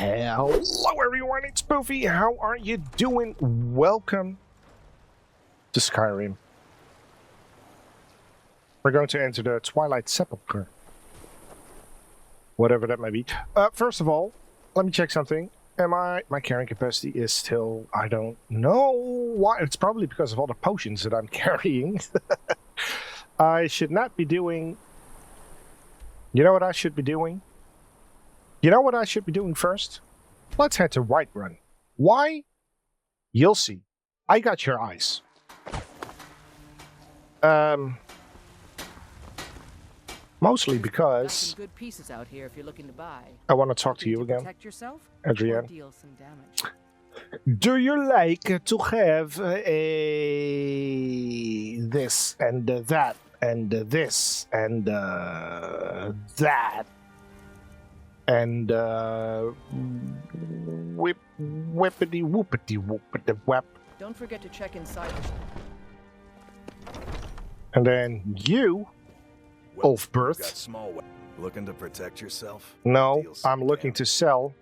Hello everyone, it's Poofy. How are you doing? Welcome to Skyrim. We're going to enter the Twilight Sepulchre. Whatever that may be. First of all, let me check something. My carrying capacity is still, I don't know why. It's probably because of all the potions that I'm carrying. I should not be doing... You know what I should be doing? You know what I should be doing first? Let's head to Whiterun. Why? You'll see. I got your eyes. Mostly because some good pieces out here if you're looking to buy. I want to talk to you again, Protect yourself, Adrienne. deal some damage. Do you like to have this and that and this and that and whippity whoopity whoopity whap? Don't forget to check inside. And then you, of birth. Looking to protect yourself? No, I'm looking to sell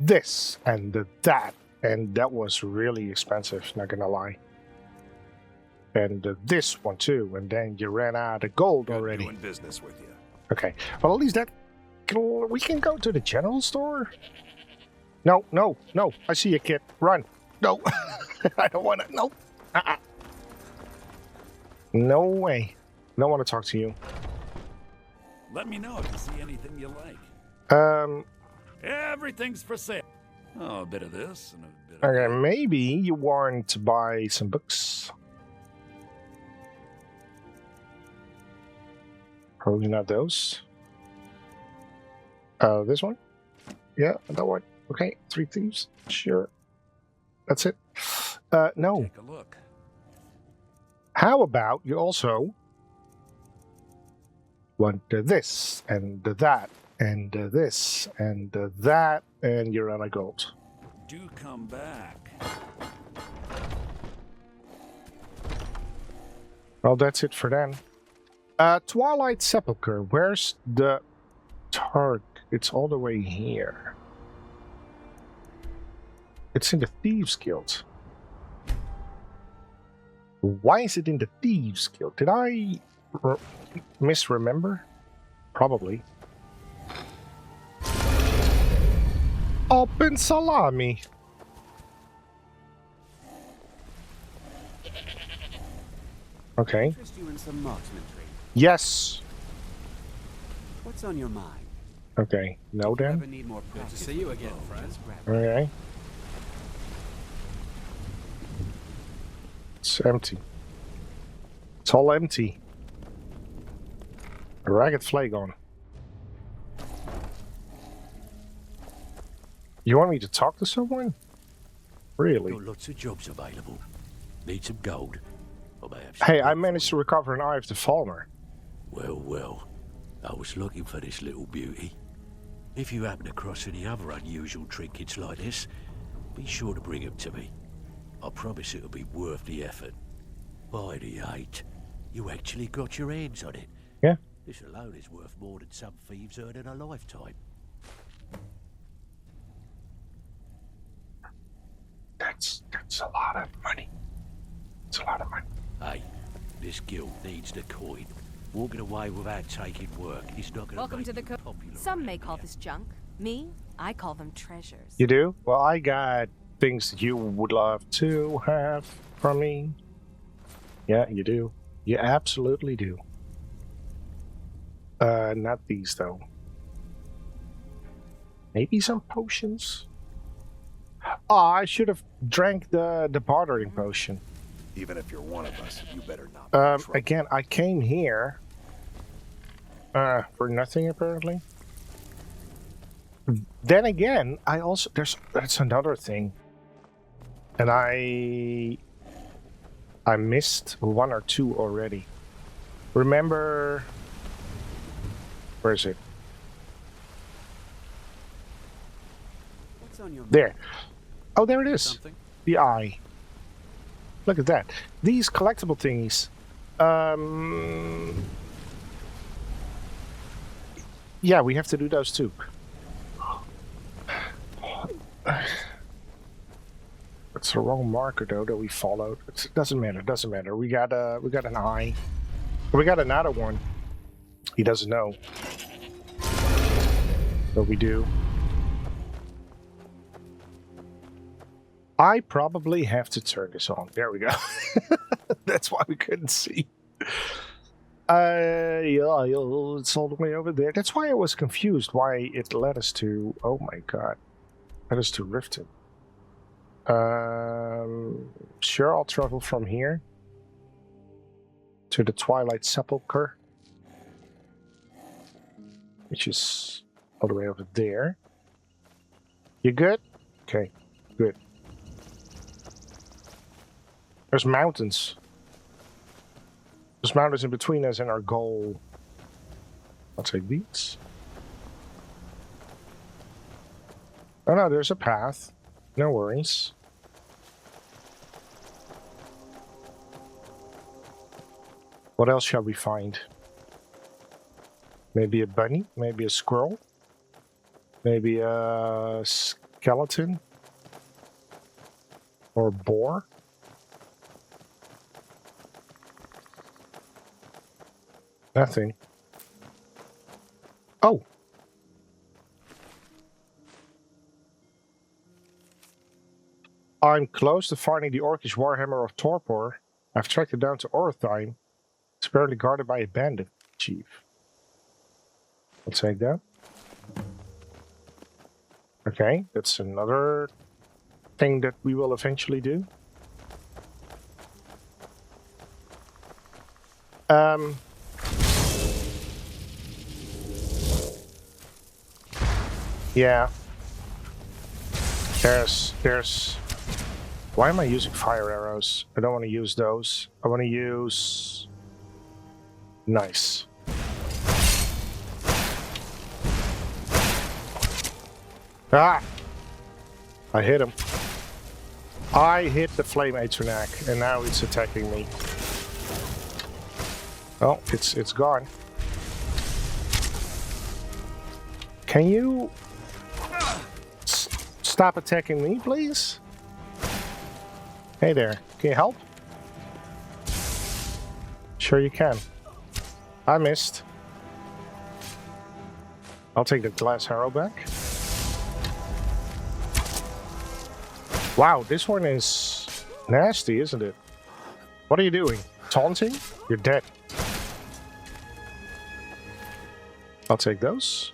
this and that, and that was really expensive, not gonna lie. And this one too, and then you ran out of gold already. Doing business with you. Okay, well at least that we can go to the general store. No, no, no! I see a kid. Run! No, I don't want to. No, no way. Don't want to talk to you. Let me know if you see anything you like. Everything's for sale. Oh, a bit of this and a bit of Okay, maybe you want to buy some books. Probably not those. This one? Yeah, that one. Okay, 3 thieves. Sure. That's it. No. Take a look. How about you also want this and that and this and that, and you're out of gold. Do come back. Well, that's it for then. Twilight Sepulchre. Where's the target? It's all the way here. It's in the Thieves Guild. Why is it in the Thieves Guild? Did I misremember? Probably. Open salami. Okay. Interest you in some marksmanry? Yes. What's on your mind? Okay. No Ever then. need more practice? Good to see you again, friend. Okay. It's empty. It's all empty. A ragged flag on. You want me to talk to someone? Really? Got lots of jobs available. Need some gold. Or perhaps Hey, I managed to recover an eye of the Falmer. Well, well. I was looking for this little beauty. If you happen across any other unusual trinkets like this, be sure to bring them to me. I promise it'll be worth the effort. By the 8, you actually got your hands on it. Yeah. This alone is worth more than some thieves earn in a lifetime. That's a lot of money. It's a lot of money. Hey, this guild needs the coin. Walking away without taking work is not going Welcome make to the you popular. Some may around call here. this junk. Me, I call them treasures. You do? Well, I got things that you would love to have from me. Yeah, you do. You absolutely do. Not these, though. Maybe some potions? Oh, I should have drank the bartering potion. Even if you're one of us, you better not. Be in trouble. Again, I came here for nothing, apparently. Then again, I also... That's another thing. And I missed 1 or 2 already. Remember... Where is it? What's on your There. Oh, there it is. Something? The eye. Look at that. These collectible thingies. Yeah, we have to do those too. It's the wrong marker though that we followed. It doesn't matter. Doesn't matter. We got an eye. We got another one. He doesn't know. But we do. I probably have to turn this on. There we go. That's why we couldn't see. Yeah, it's all the way over there. That's why I was confused why it led us to... Oh my god. Led us to Riften. Sure, I'll travel from here to the Twilight Sepulchre, which is all the way over there. You good? Okay, good. There's mountains. There's mountains in between us and our goal. I'll take these. Oh no, there's a path. No worries. What else shall we find? Maybe a bunny? Maybe a squirrel? Maybe a skeleton? Or a boar? Nothing. Oh! I'm close to finding the Orcish Warhammer of Torpor. I've tracked it down to Ortheim. It's apparently guarded by a bandit chief. I'll take that. Okay, that's another thing that we will eventually do. Yeah. There's... Why am I using fire arrows? I don't want to use those. I want to use... Nice. Ah! I hit him. I hit the flame Atronak, and now it's attacking me. Oh, it's gone. Can you stop attacking me, please? Hey there, can you help? Sure you can. I missed. I'll take the glass arrow back. Wow, this one is nasty, isn't it? What are you doing? Taunting? You're dead. I'll take those.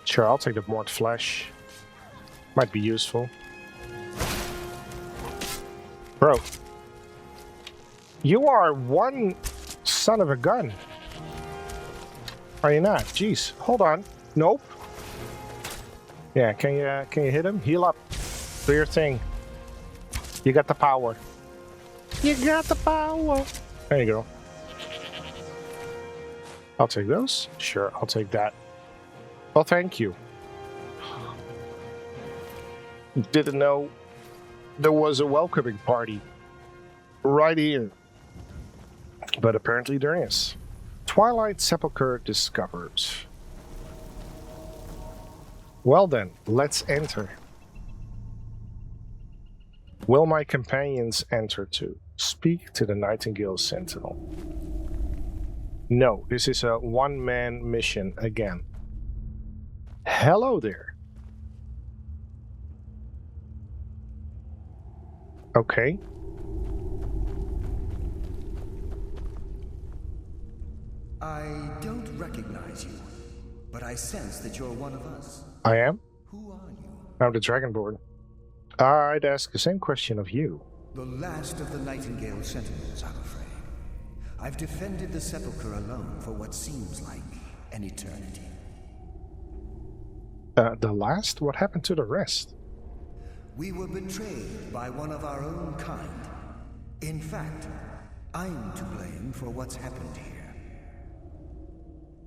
Sure, I'll take the Mort Flesh. Might be useful. Bro. You are one son of a gun. Are you not? Jeez. Hold on. Nope. Yeah, can you hit him? Heal up. Do your thing. You got the power. You got the power. There you go. I'll take those. Sure, I'll take that. Well, thank you. Didn't know there was a welcoming party right here. But apparently there is. Twilight Sepulchre discovered. Well then, let's enter. Will my companions enter too? Speak to the Nightingale Sentinel. No, this is a one-man mission again. Hello there. Okay. I don't recognize you, but I sense that you're one of us. I am? Who are you? I'm the Dragonborn. I'd ask the same question of you. The last of the Nightingale Sentinels, I'm afraid. I've defended the Sepulchre alone for what seems like an eternity. The last? What happened to the rest? We were betrayed by one of our own kind. In fact, I'm to blame for what's happened here.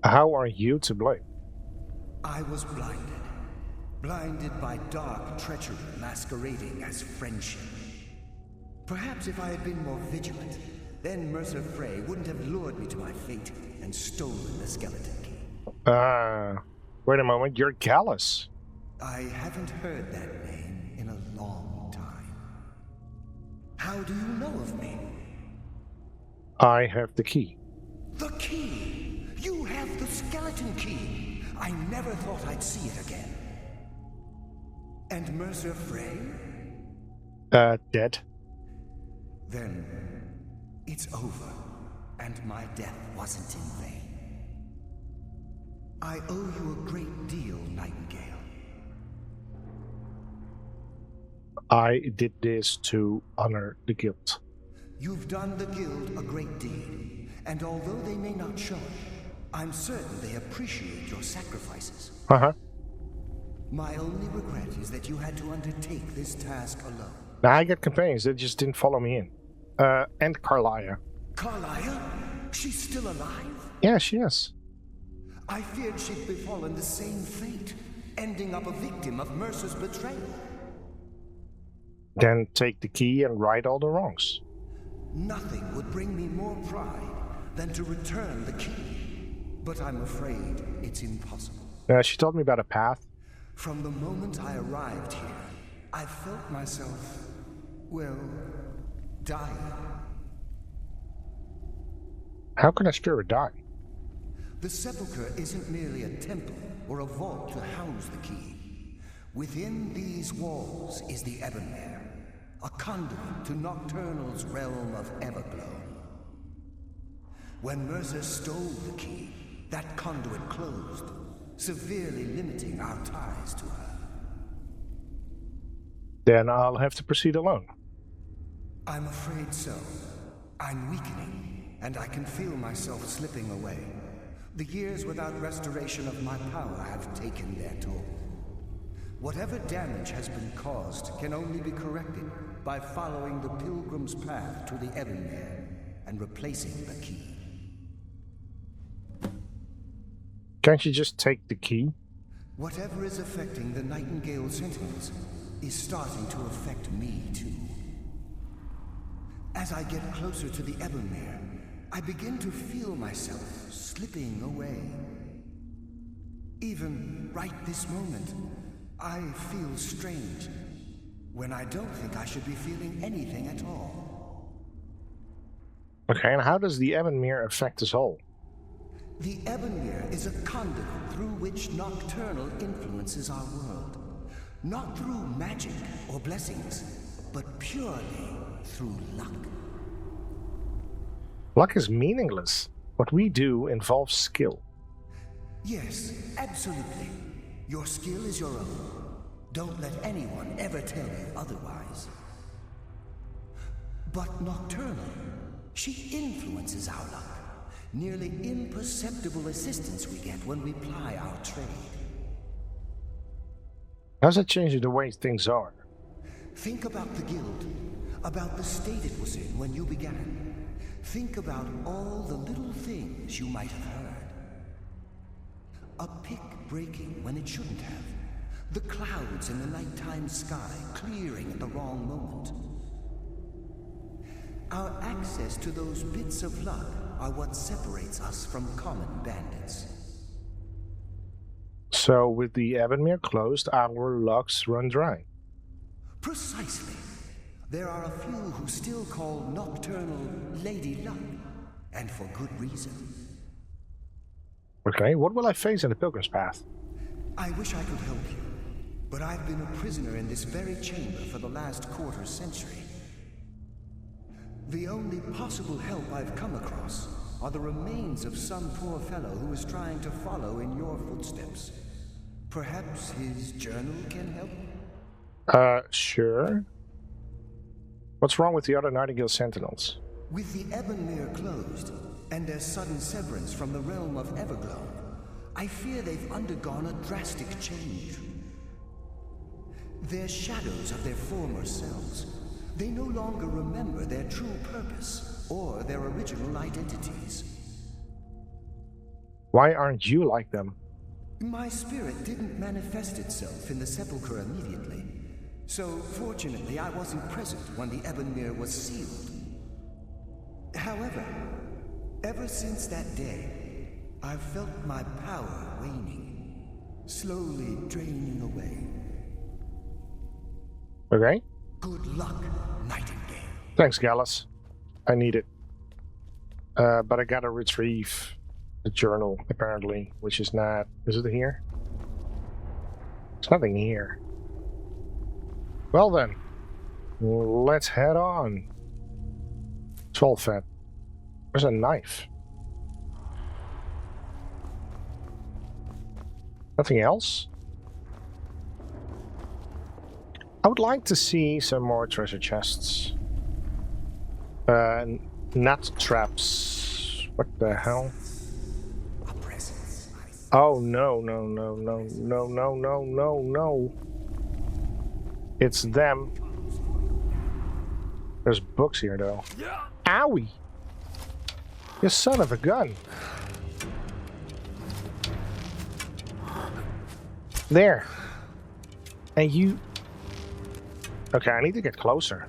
How are you to blame? I was blinded. Blinded by dark treachery masquerading as friendship. Perhaps if I had been more vigilant, then Mercer Frey wouldn't have lured me to my fate and stolen the skeleton key. Wait a moment, you're Gallus. I haven't heard that name in a long time. How do you know of me? I have the key. The key! You have the skeleton key! I never thought I'd see it again. And Mercer Frey? Dead. Then it's over, and my death wasn't in vain. I owe you a great deal, Nightingale. I did this to honor the guild. You've done the guild a great deed, and although they may not show it, I'm certain they appreciate your sacrifices. Uh-huh. My only regret is that you had to undertake this task alone. Now I get companions that just didn't follow me in. And Carlia. Carlia? She's still alive? Yeah, she is. I feared she'd befallen the same fate, ending up a victim of Mercer's betrayal. Then take the key and right all the wrongs. Nothing would bring me more pride than to return the key. But I'm afraid it's impossible. She told me about a path. From the moment I arrived here, I felt myself, well, dying. How can a spirit die? The sepulchre isn't merely a temple or a vault to house the key. Within these walls is the Ebonmere, a conduit to Nocturnal's realm of Everglow. When Mercer stole the key, that conduit closed, severely limiting our ties to her. Then I'll have to proceed alone. I'm afraid so. I'm weakening, and I can feel myself slipping away. The years without restoration of my power have taken their toll. Whatever damage has been caused can only be corrected by following the pilgrim's path to the Ebonmere and replacing the key. Can't you just take the key? Whatever is affecting the Nightingale Sentinels is starting to affect me too. As I get closer to the Ebonmere, I begin to feel myself slipping away. Even right this moment, I feel strange, when I don't think I should be feeling anything at all. Okay, and how does the Ebonmere affect us all? The Ebonmere is a conduit through which Nocturnal influences our world. Not through magic or blessings, but purely through luck. Luck is meaningless. What we do involves skill. Yes, absolutely. Your skill is your own. Don't let anyone ever tell you otherwise. But Nocturnal, she influences our luck. Nearly imperceptible assistance we get when we ply our trade. How's that changing the way things are? Think about the guild, about the state it was in when you began. Think about all the little things you might have heard. A pick breaking when it shouldn't have. The clouds in the nighttime sky clearing at the wrong moment. Our access to those bits of luck are what separates us from common bandits. So with the Ebonmere closed, our lucks run dry. Precisely. There are a few who still call Nocturnal Lady Luck, and for good reason. Okay, what will I face in the Pilgrim's Path? I wish I could help you, but I've been a prisoner in this very chamber for the last quarter century. The only possible help I've come across are the remains of some poor fellow who is trying to follow in your footsteps. Perhaps his journal can help? Sure. What's wrong with the other Nightingale Sentinels? With the Ebonmere closed, and their sudden severance from the realm of Everglow, I fear they've undergone a drastic change. They're shadows of their former selves. They no longer remember their true purpose or their original identities. Why aren't you like them? My spirit didn't manifest itself in the sepulchre immediately, so fortunately I wasn't present when the Ebonmere was sealed. However, ever since that day, I've felt my power waning, slowly draining away. Okay. Good luck, Nightingale. Thanks, Gallus. I need it. But I gotta retrieve the journal, apparently, which is not... Is it here? There's nothing here. Well then, let's head on. Trollfed. There's a knife. Nothing else? I would like to see some more treasure chests. Nut traps. What the hell? Oh no, no, no, no, no, no, no, no, no. It's them. There's books here though. Owie! You son of a gun. There. And you... Okay, I need to get closer.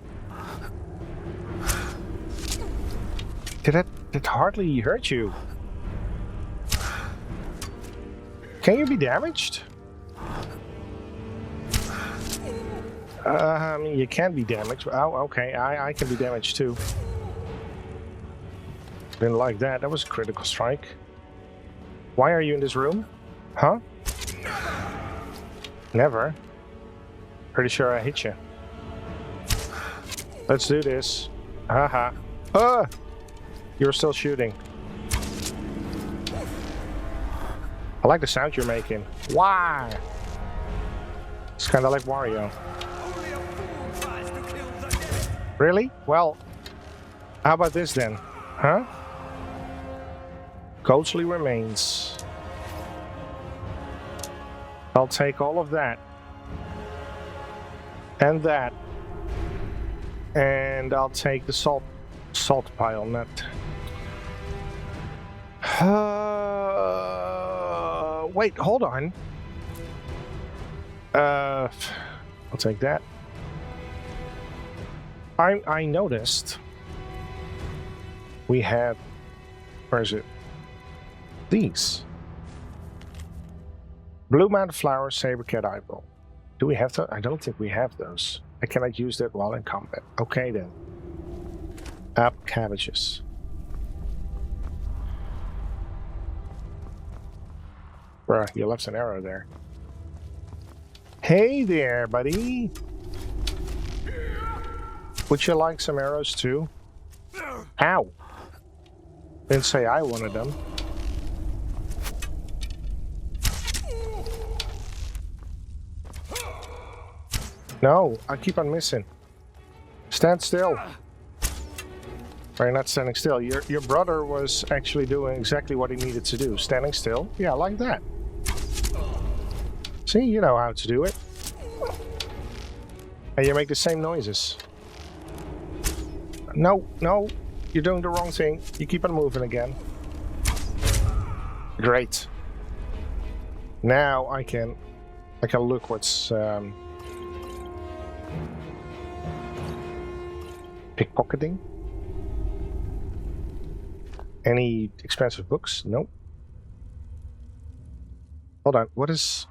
Did hardly hurt you? Can you be damaged? I mean, you can be damaged. Oh, okay, I can be damaged too. Didn't like that. That was a critical strike. Why are you in this room? Huh? Never. Pretty sure I hit you. Let's do this. Haha. You're still shooting. I like the sound you're making. Why? It's kind of like Wario. Really? Well, how about this then? Huh? Ghostly remains. I'll take all of that. And that. And I'll take the salt pile nut. Wait, hold on. I'll take that. I noticed we had, where is it? These. Blue Mountain Flower, Saber Cat Eyeball. Do we have those? I don't think we have those. I cannot use that while in combat. Okay then. Up cabbages. Bruh, you left an arrow there. Hey there, buddy. Would you like some arrows too? Ow. Didn't say I wanted them. No, I keep on missing. Stand still. You're not standing still. Your brother was actually doing exactly what he needed to do. Standing still? Yeah, like that. See, you know how to do it. And you make the same noises. No, no, you're doing the wrong thing. You keep on moving again. Great. Now I can look what's pickpocketing. Any expensive books? Nope. Hold on, what is...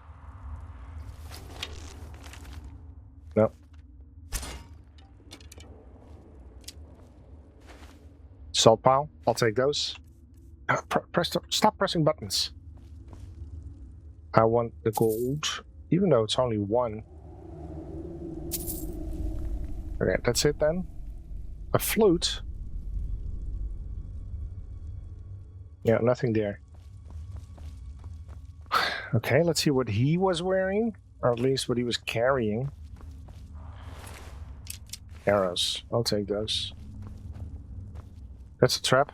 No. Salt pile, I'll take those. Stop pressing buttons. I want the gold, even though it's only one. Okay, that's it then. A flute. Yeah, nothing there. Okay, let's see what he was wearing, or at least what he was carrying. Arrows, I'll take those. That's a trap.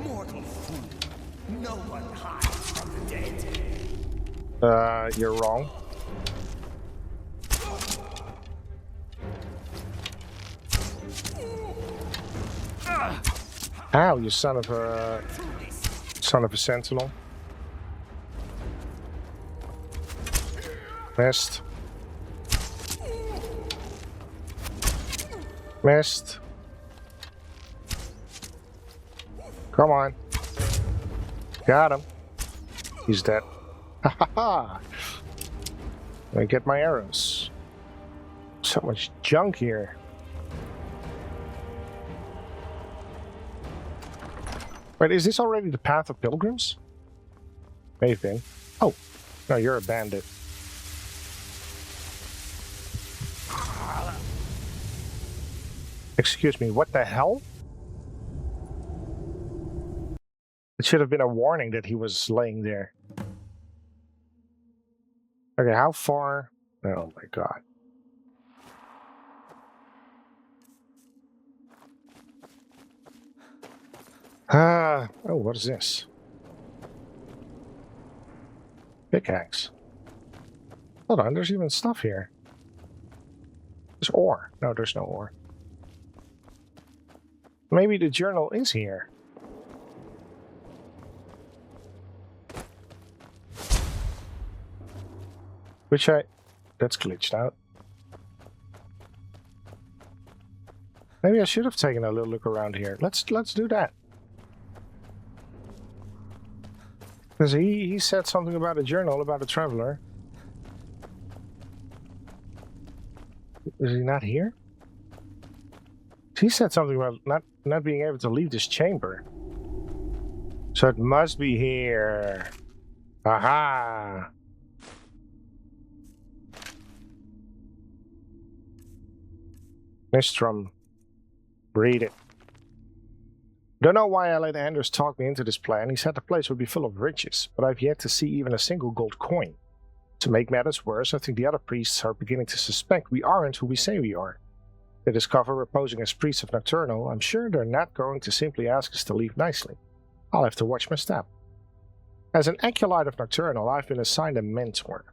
Mortal food. No one hides from the dead. You're wrong. Ow, you son of a sentinel. Missed. Missed. Come on. Got him. He's dead. Ha ha ha. Let me get my arrows. So much junk here. Wait, is this already the path of pilgrims? May have been. Oh, no, you're a bandit. Excuse me, what the hell? It should have been a warning that he was laying there. Okay, how far? Oh my god. Oh, what is this? Pickaxe. Hold on, there's even stuff here. There's ore. No, there's no ore. Maybe the journal is here. Which that's glitched out. Maybe I should have taken a little look around here. Let's do that. Because he said something about a journal, about a traveler. Is he not here? He said something about not being able to leave this chamber. So it must be here. Aha! Mistrum. Read it. Don't know why I let Anders talk me into this plan. He said the place would be full of riches, but I've yet to see even a single gold coin. To make matters worse, I think the other priests are beginning to suspect we aren't who we say we are. They discover we're posing as priests of Nocturnal. I'm sure they're not going to simply ask us to leave nicely. I'll have to watch my step. As an acolyte of Nocturnal, I've been assigned a mentor.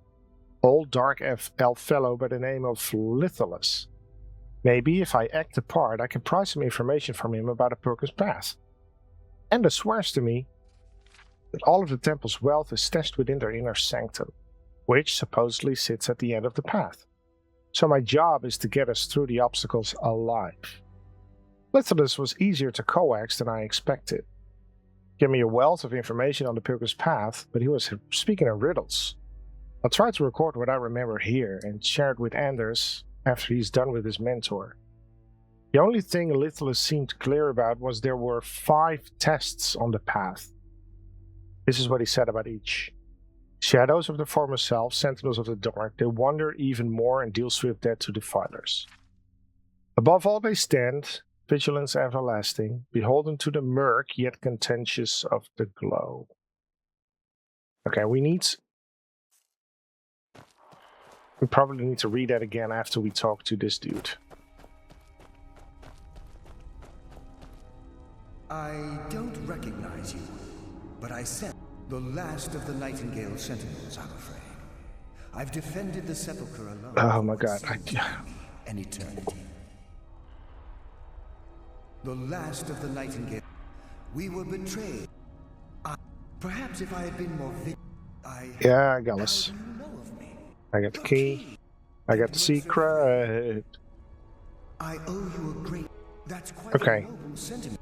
Old dark elf fellow by the name of Litholus. Maybe if I act the part, I can pry some information from him about a Pilgrim's Path. Ender swears to me that all of the temple's wealth is stashed within their inner sanctum, which supposedly sits at the end of the path. So my job is to get us through the obstacles alive. Litholus was easier to coax than I expected. He gave me a wealth of information on the Pilgrim's Path, but he was speaking in riddles. I'll try to record what I remember here and share it with Anders after he's done with his mentor. The only thing Litholus seemed clear about was there were 5 tests on the path. This is what he said about each. Shadows of the former self, sentinels of the dark, they wander even more and deal swift death to defilers. Above all they stand, vigilance everlasting, beholden to the murk, yet contentious of the glow. Okay, we probably need to read that again after we talk to this dude. I don't recognize you, but I sense the last of the Nightingale Sentinels, I'm afraid. I've defended the sepulchre alone. Oh my god. An eternity. The last of the Nightingale. We were betrayed. Perhaps if I had been more Yeah, I got this. How do you know of me? I got the key. I got the secret. I owe you a great... That's quite Okay. a noble sentiment.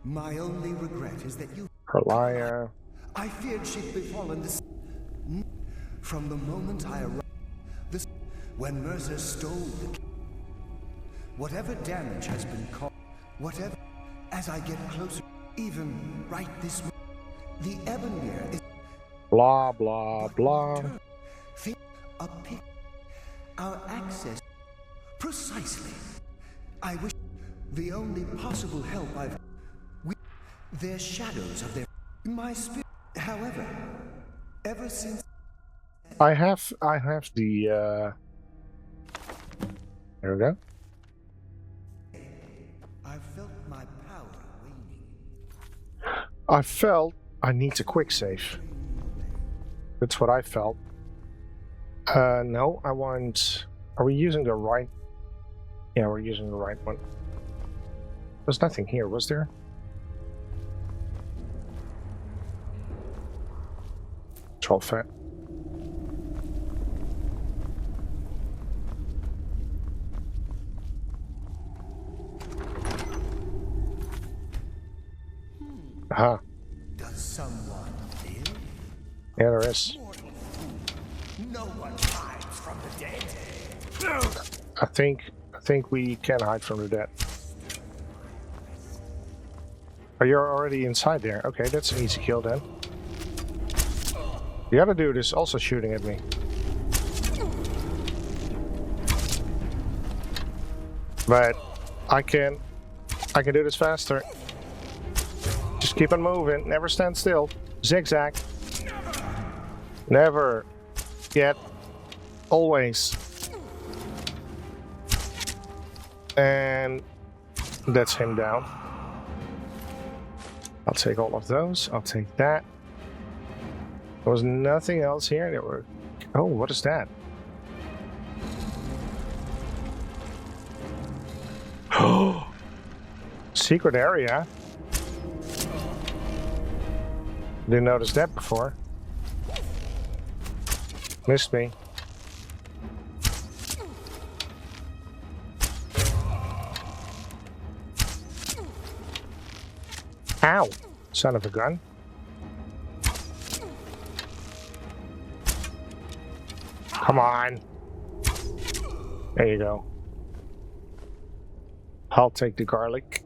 My only regret is that you... Herlia. I feared she'd befallen this... From the moment I arrived... This... When Mercer stole the... Whatever damage has been caused... Whatever... As I get closer... Even right this... The Ebonmere is... Blah, blah, blah. Think a pick. Our access... Precisely. I wish... The only possible help I've... They're shadows of their... My spirit... However... Ever since... I have the, There we go. I've felt my power waning. I felt I need a quick save. That's what I felt. No, I want... Are we using the right... Yeah, we're using the right one. There's nothing here, was there? Troll fat. Aha. Does someone live? Yeah, there is. No one hides from the dead. I think we can hide from the dead. Oh, you're already inside there. Okay, that's an easy kill then. The other dude is also shooting at me. But I can do this faster. Just keep on moving. Never stand still. Zigzag. Never. Yet. Always. And that's him down. I'll take all of those. I'll take that. There was nothing else here. There were... Oh, what is that? Oh, secret area. Didn't notice that before. Missed me. Ow! Son of a gun. Come on. There you go. I'll take the garlic.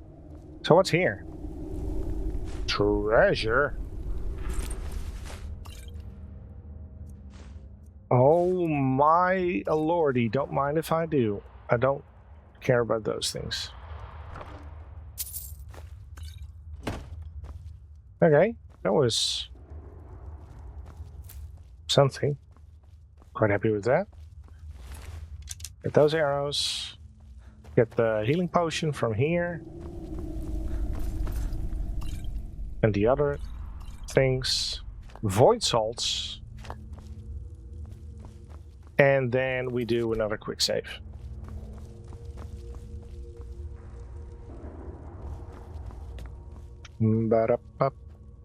So what's here? Treasure. Oh my lordy, don't mind if I do. I don't care about those things. Okay, that was something. Quite happy with that. Get those arrows. Get the healing potion from here. And the other things. Void salts. And then we do another quick save. Ba-da-ba,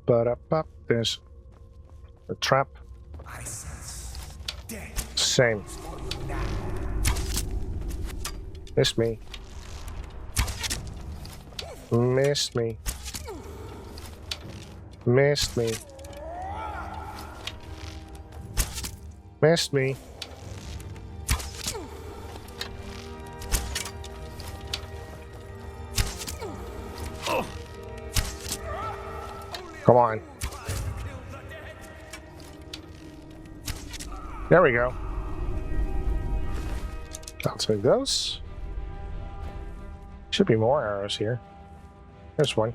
ba-da-ba. There's a trap. I sense death. Same. Missed me. Missed me. Missed me. Missed me. Come on. There we go. I'll take those. Should be more arrows here. There's one.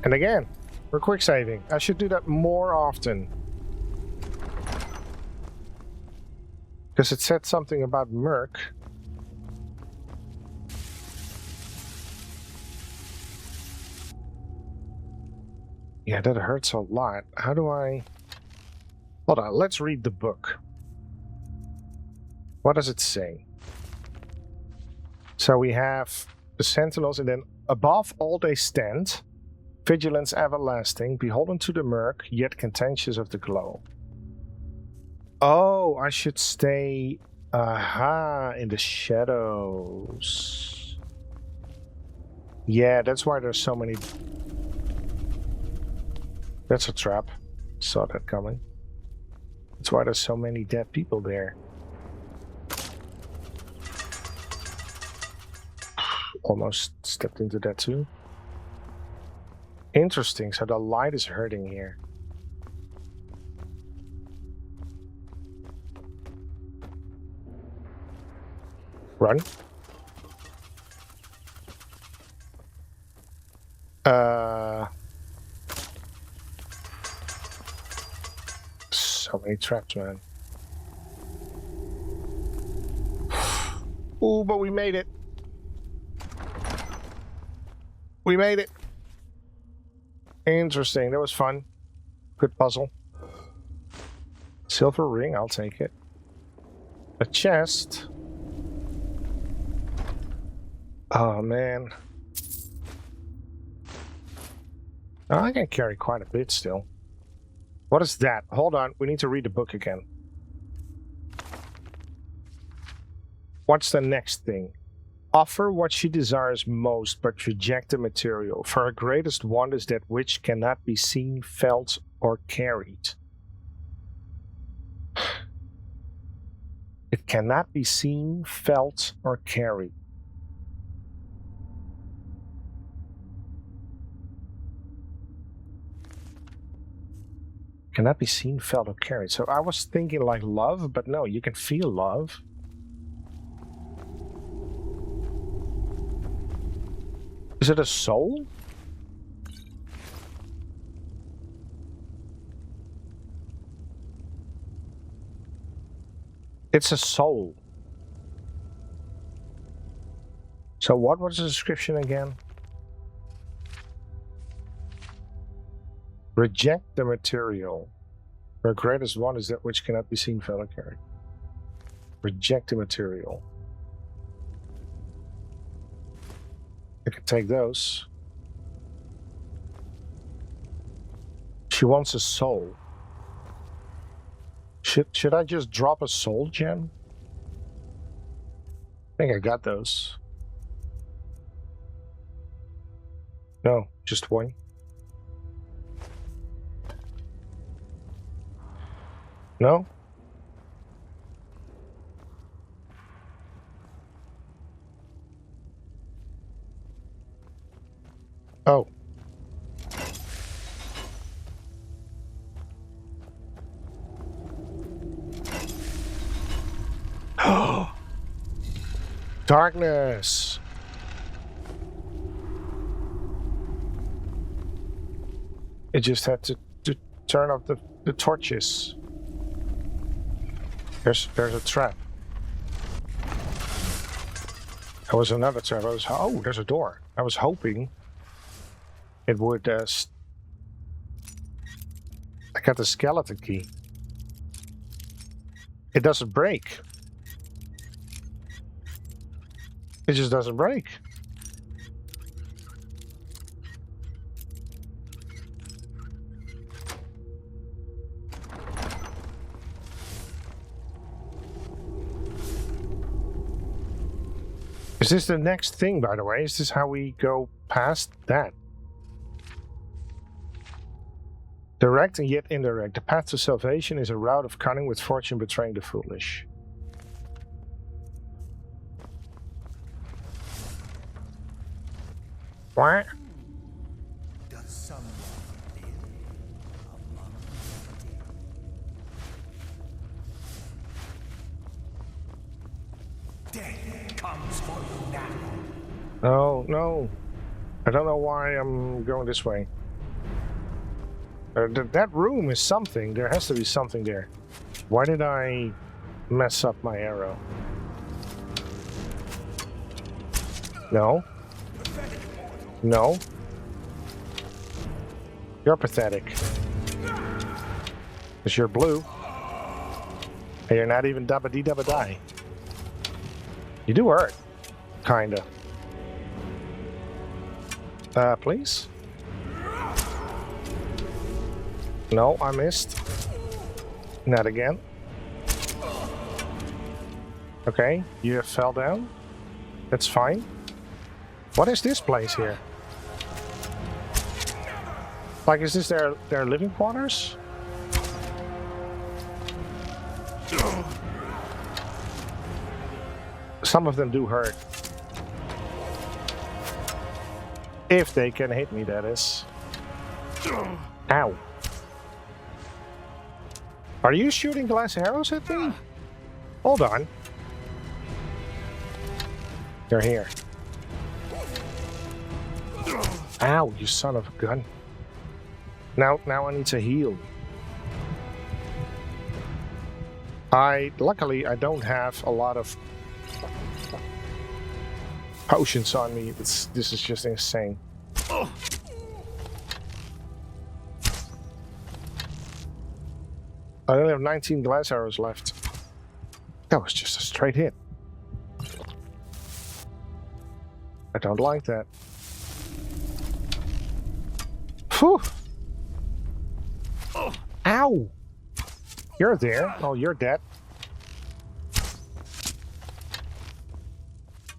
And again, we're quick saving. I should do that more often. Because it said something about Merc. Yeah, that hurts a lot. How do I... Hold on, let's read the book. What does it say? So we have the sentinels, and then above all they stand, vigilance everlasting, beholden to the murk, yet contentious of the glow. Oh, I should stay, in the shadows. Yeah, that's why there's so many... That's a trap. Saw that coming. That's why there's so many dead people there. Almost stepped into that too. Interesting, so the light is hurting here. Run. So many traps, man. Ooh, but we made it. We made it. Interesting. That was fun. Good puzzle. Silver ring. I'll take it. A chest. Oh, man. Oh, I can carry quite a bit still. What is that? Hold on. We need to read the book again. What's the next thing? Offer what she desires most, but reject the material. For her greatest want is that which cannot be seen, felt, or carried. It cannot be seen, felt, or carried. Cannot be seen, felt, or carried. So I was thinking like love, but no, you can feel love. Is it a soul? It's a soul. So what was the description again? Reject the material. The greatest one is that which cannot be seen, felt, or carried. Reject the material. I can take those. She wants a soul. Should I just drop a soul gem? I think I got those. No, just one. No? Oh. Darkness. It just had to turn off the torches. There's a trap. There was another trap. Oh, there's a door. I was hoping it would. I got the skeleton key. It doesn't break. It just doesn't break. Is this the next thing, by the way? Is this how we go past that? Direct and yet indirect. The path to salvation is a route of cunning with fortune betraying the foolish. What? Does someone live among the dead? Death comes for you now. No, no. I don't know why I'm going this way. That room is something. There has to be something there. Why did I mess up my arrow? No. No. You're pathetic. Because you're blue. And you're not even dabba-dee-dabba-die. You do hurt. Kinda. Please? No, I missed. Not again. Okay, you fell down. That's fine. What is this place here? Like, is this their living quarters? Some of them do hurt. If they can hit me, that is. Ow. Are you shooting glass arrows at me? Hold on. They're here. Ow, you son of a gun. Now I need to heal. Luckily, I don't have a lot of potions on me. This is just insane. I only have 19 glass arrows left. That was just a straight hit. I don't like that. Whew! Ow! You're there. Oh, you're dead.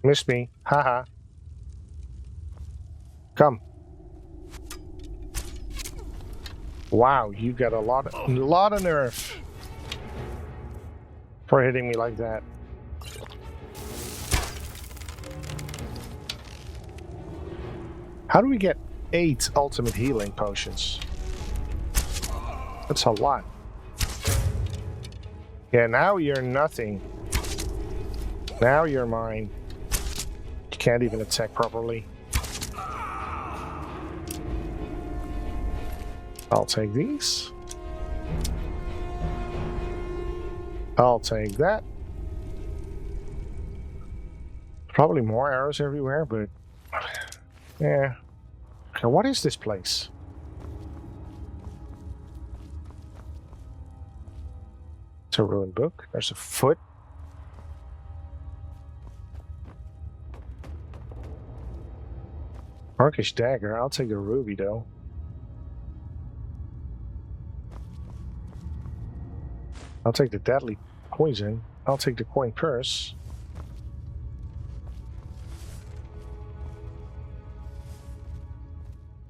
Missed me. Haha. Come. Wow, you got a lot of nerve. For hitting me like that. How do we get 8 ultimate healing potions? That's a lot. Yeah, now you're nothing. Now you're mine. You can't even attack properly. I'll take these. I'll take that. Probably more arrows everywhere, but... yeah. Okay, what is this place? It's a ruined book. There's a foot. Arkish dagger. I'll take a ruby, though. I'll take the deadly poison. I'll take the coin purse.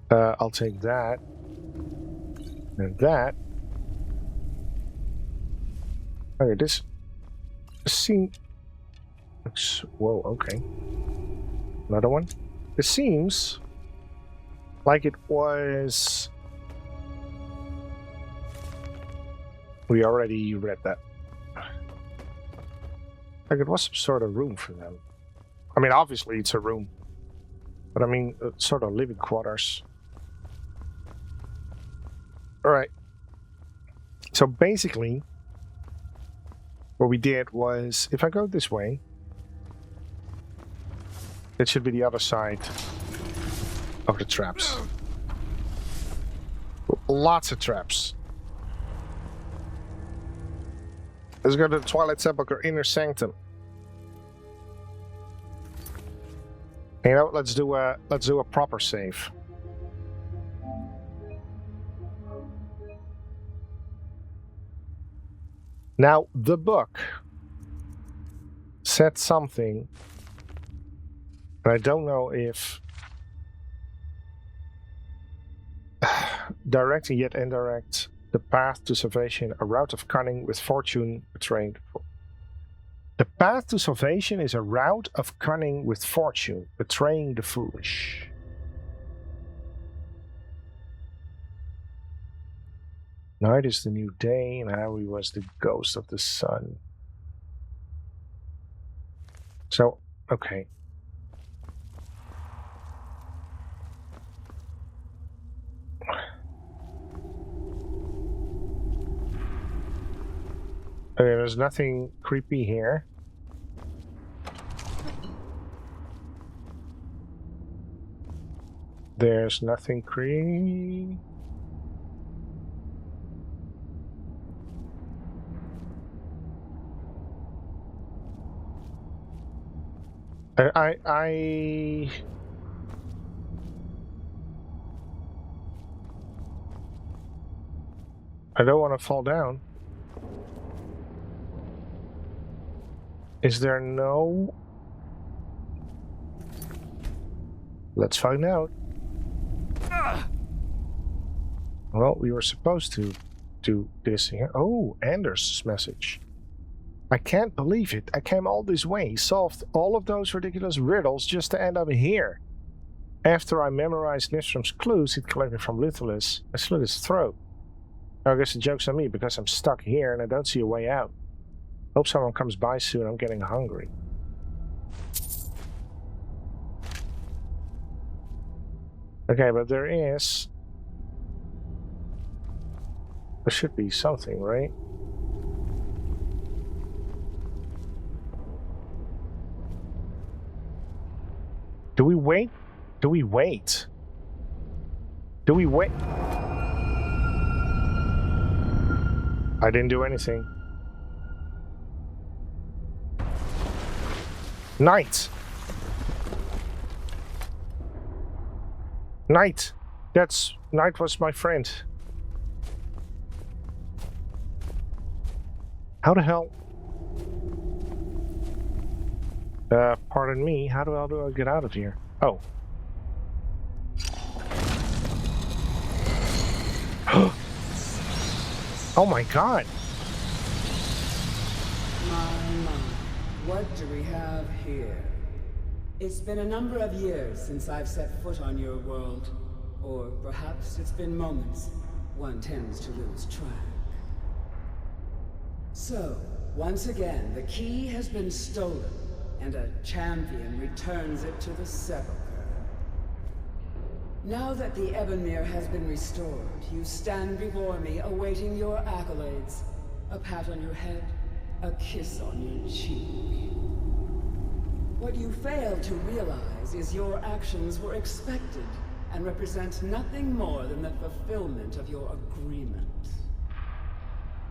I'll take that. And that. Okay, this seems... whoa, okay. Another one. It seems like it was... we already read that. Like it was some sort of room for them. I mean, obviously it's a room. But I mean, sort of living quarters. Alright. So basically, what we did was, if I go this way, it should be the other side of the traps. Lots of traps. Let's go to the Twilight Sepulchre Inner Sanctum. You know, let's do a proper save. Now, the book said something, and I don't know if direct and yet indirect, the path to salvation, a route of cunning with fortune betrayed. The path to salvation is a route of cunning with fortune, betraying the foolish. Night is the new day, and Howie was the ghost of the sun. So, okay. Okay, there's nothing creepy here. There's nothing creepy. I don't want to fall down. Is there no... Let's find out. Well, we were supposed to do this here. Oh, Anders' message. I can't believe it. I came all this way, solved all of those ridiculous riddles just to end up here. After I memorized Nistram's clues he'd collected from Lutherless, I slit his throat. Now I guess the joke's on me because I'm stuck here and I don't see a way out. Hope someone comes by soon. I'm getting hungry. Okay, but there should be something, right? Do we wait? Do we wait? Do we wait? I didn't do anything. Night. Night. Night was my friend. How the hell? Pardon me, how do I get out of here? Oh. Oh my god. What do we have here? It's been a number of years since I've set foot on your world. Or perhaps it's been moments. One tends to lose track. So, once again, the key has been stolen, and a champion returns it to the sepulchre. Now that the Ebonmere has been restored, you stand before me awaiting your accolades. A pat on your head, a kiss on your cheek. What you fail to realize is your actions were expected and represent nothing more than the fulfillment of your agreement.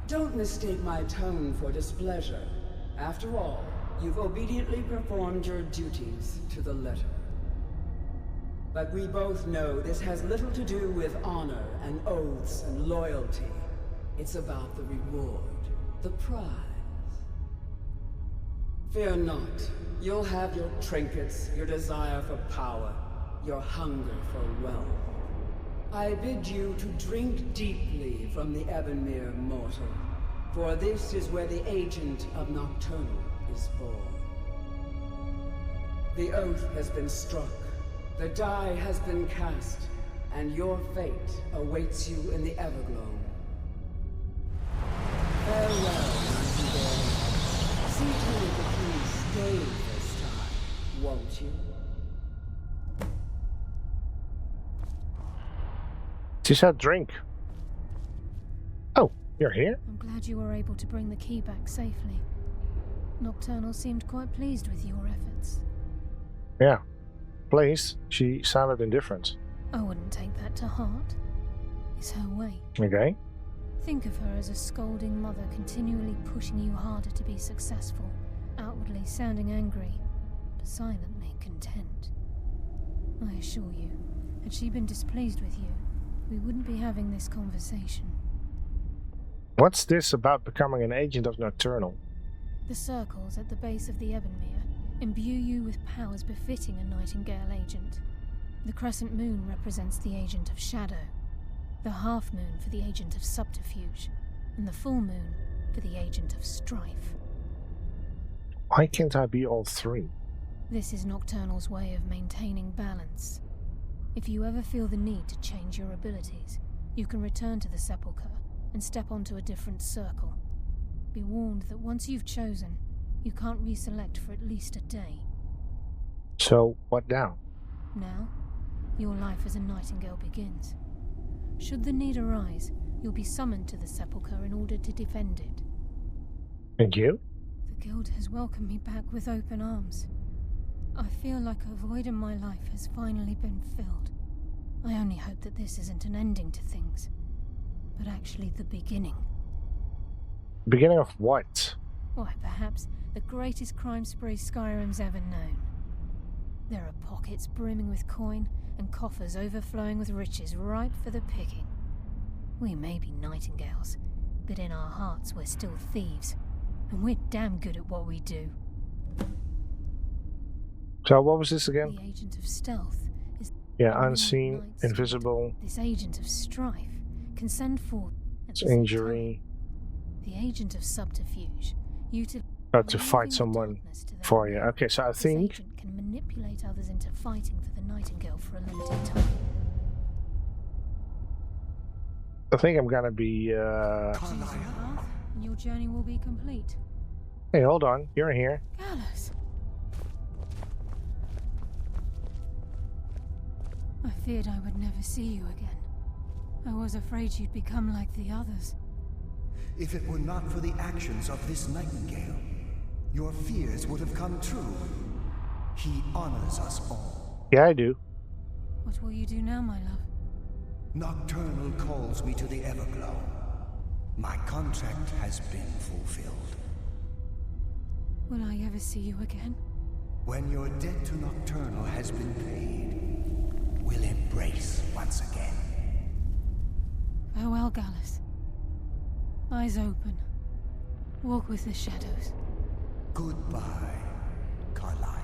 Don't mistake my tone for displeasure. After all, you've obediently performed your duties to the letter. But we both know this has little to do with honor and oaths and loyalty. It's about the reward, the prize. Fear not. You'll have your trinkets, your desire for power, your hunger for wealth. I bid you to drink deeply from the Ebonmere mortal, for this is where the agent of Nocturnal is born. The oath has been struck, the die has been cast, and your fate awaits you in the Everglow. Farewell, Nightingale. See to it that you stay this time, won't you? She said drink. Oh, you're here? I'm glad you were able to bring the key back safely. Nocturnal seemed quite pleased with your efforts. Yeah. Pleased. She sounded indifferent. I wouldn't take that to heart. It's her way. Okay. Think of her as a scolding mother continually pushing you harder to be successful, outwardly sounding angry, but silently content. I assure you, had she been displeased with you, we wouldn't be having this conversation. What's this about becoming an agent of Nocturnal? The circles at the base of the Ebonmere imbue you with powers befitting a Nightingale agent. The crescent moon represents the agent of shadow, the half moon for the agent of subterfuge, and the full moon for the agent of strife. Why can't I be all three? This is Nocturnal's way of maintaining balance. If you ever feel the need to change your abilities, you can return to the sepulchre and step onto a different circle. Be warned that once you've chosen, you can't reselect for at least a day. So, what now? Now, your life as a Nightingale begins. Should the need arise, you'll be summoned to the sepulchre in order to defend it. And you? The Guild has welcomed me back with open arms. I feel like a void in my life has finally been filled. I only hope that this isn't an ending to things, but actually the beginning. Beginning of what? Why, perhaps the greatest crime spree Skyrim's ever known. There are pockets brimming with coin and coffers overflowing with riches ripe for the picking. We may be Nightingales, but in our hearts we're still thieves, and we're damn good at what we do. So what was this again? The agent of stealth is... Yeah, unseen, invisible. This agent of strife can send forth... It's injury. The agent of subterfuge, to fight someone for you. Okay, so I think... This agent can manipulate others into fighting for the Nightingale for a limited time. I think I'm gonna be, Choose your path, and your journey will be complete. Hey, hold on. You're here. Gallus! I feared I would never see you again. I was afraid you'd become like the others. If it were not for the actions of this Nightingale, your fears would have come true. He honors us all. Yeah, I do. What will you do now, my love? Nocturnal calls me to the Everglow. My contract has been fulfilled. Will I ever see you again? When your debt to Nocturnal has been paid, we'll embrace once again. Farewell, Gallus. Eyes open. Walk with the shadows. Goodbye, Carlyle.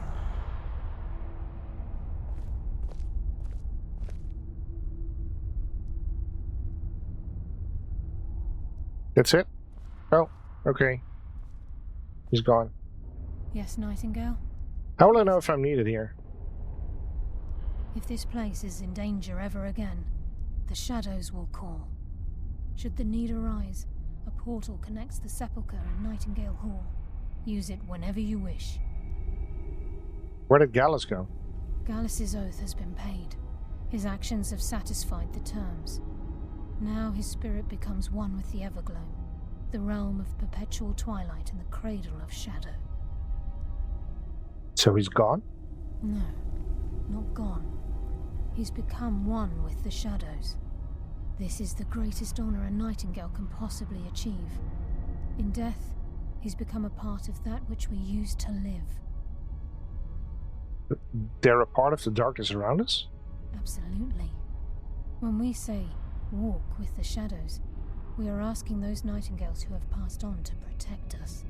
That's it? Oh, okay. He's gone. Yes, Nightingale? How will I know if I'm needed here? If this place is in danger ever again, the shadows will call. Should the need arise, a portal connects the sepulchre and Nightingale Hall. Use it whenever you wish. Where did Gallus go? Gallus's oath has been paid. His actions have satisfied the terms. Now his spirit becomes one with the Evergloam, the realm of perpetual twilight and the cradle of shadow. So he's gone? No, not gone. He's become one with the shadows. This is the greatest honor a Nightingale can possibly achieve. In death, he's become a part of that which we used to live. They're a part of the darkness around us? Absolutely. When we say, walk with the shadows, we are asking those Nightingales who have passed on to protect us.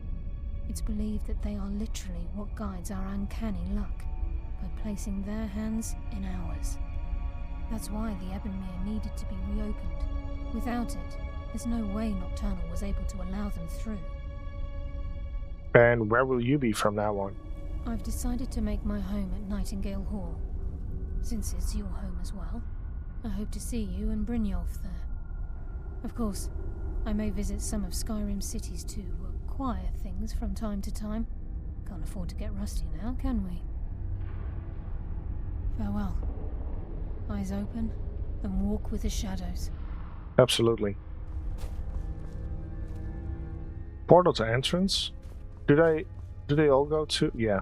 It's believed that they are literally what guides our uncanny luck, by placing their hands in ours. That's why the Ebonmere needed to be reopened. Without it, there's no way Nocturnal was able to allow them through. And where will you be from now on? I've decided to make my home at Nightingale Hall. Since it's your home as well, I hope to see you and Brynjolf there. Of course, I may visit some of Skyrim's cities to acquire things from time to time. Can't afford to get rusty now, can we? Farewell. Eyes open, and walk with the shadows. Absolutely. Portal to entrance? Do they all go to... Yeah.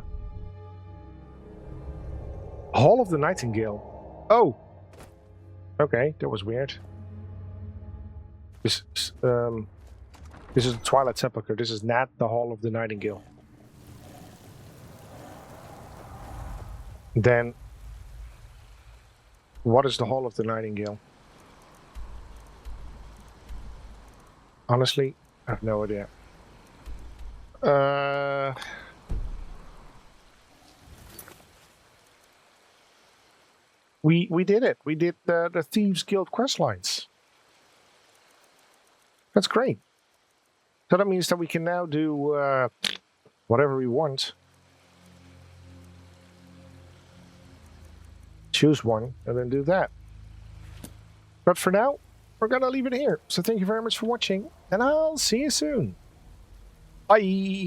Hall of the Nightingale. Oh! Okay, that was weird. This is the Twilight Sepulchre. This is not the Hall of the Nightingale. Then... what is the Hall of the Nightingale? Honestly, I have no idea. We did it. We did the Thieves Guild questlines. That's great. So that means that we can now do whatever we want. Choose one and then do that. But for now, we're gonna leave it here. So thank you very much for watching, and I'll see you soon. Bye!